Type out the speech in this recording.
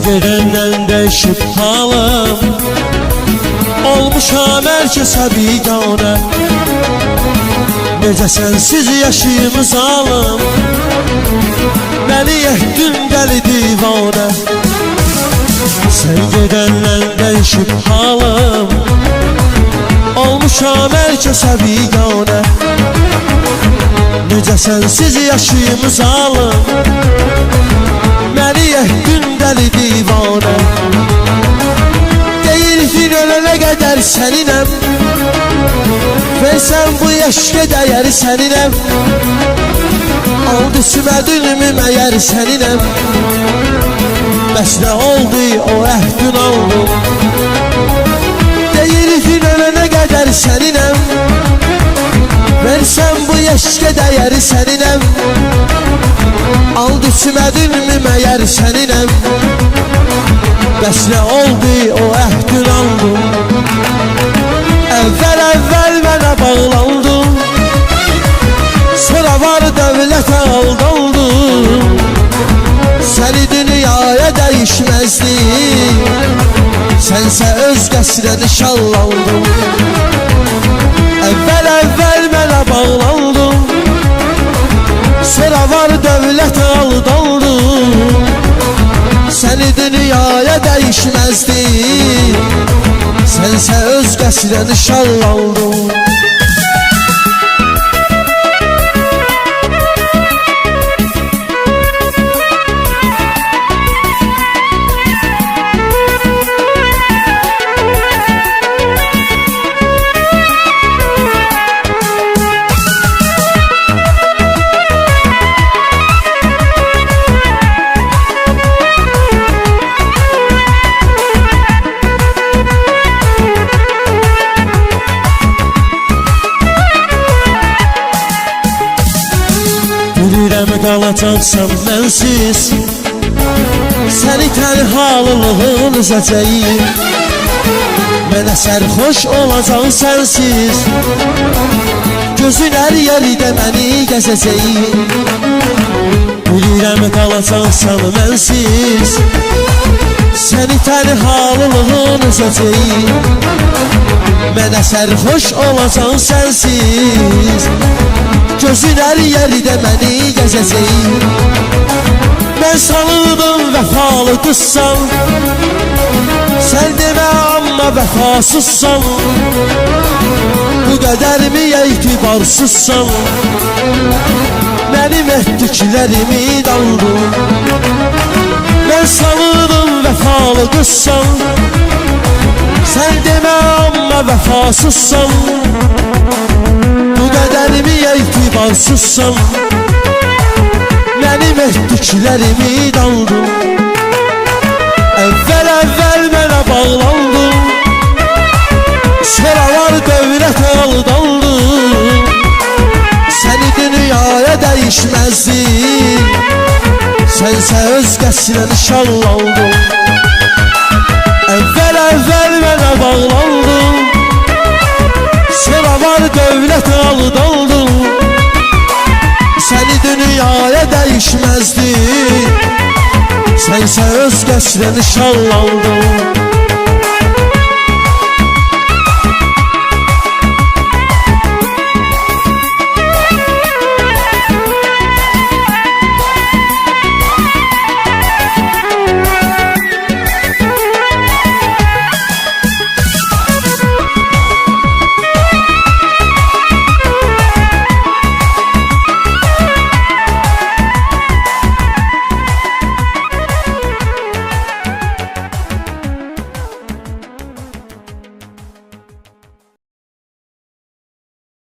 Gedəndən dəyişib halım, olmuşam hər kəsə biganə. Necə sənsiz yaşayım zalım, məni etdin dəli divanə. Sən gedəndən dəyişib halım, olmuşam hər kəsə biganə. Necə sənsiz yaşayım zalım, məni etdin dəli divanə. Deyirsin ölənə qədər səninəm, versən bu eşqə dəyər səninəm. Aldı sümədinmi məyər səninəm, bəs nə oldu o əhdün aldım. Deyirsin ölənə qədər səninəm, versən bu eşqə dəyər səninəm. Aldı sümədinmi məyər səninəm, bəs nə oldu o əhdün aldım. Əvvəl mənə bağlandım, sonra var dövlətə aldandım. Səni dünyaya dəyişməzdim, sənsə özgəsinə nişanlandım. Əvvəl mənə bağlandım, sonra var dövlətə aldandım. Səni dünyaya dəyişməzdim, sənsə özgəsinə nişanlandım. Bilirəm qalacaqsan mənsiz, səni tənhalılığın üzəcəyim. Mənə sərxoş olacaq sənsiz, gözün hər yerdə məni gəzəcəyim. Bilirəm qalacaqsan mənsiz, səni tənhalılığın üzəcəyim. Mənə sərxoş olacaq sənsiz, gözün hər yerdə məni gəzəcəyim. Mən sanırdım vəfalı qızsan, sən demə amma vəfasızsan. Bu qədər mi etibarsızsan, mənim etdiklərimi daldın. Mən sanırdım vəfalı qızsan, sən demə amma vəfasızsan. Bu qədər mi etibarsızsan, mənim etdiklərimi daldın. Əvvəl mənə bağlandım, sonra var dövlətə aldandım. Səni dünyaya dəyişməzdim, sənsə özgəsinə nişanlandım. Əvvəl mənə bağlandım, sonra var dövlətə aldandım. Səni dünyaya dəyişməzdim, sənsə özgəsinə nişanlandım.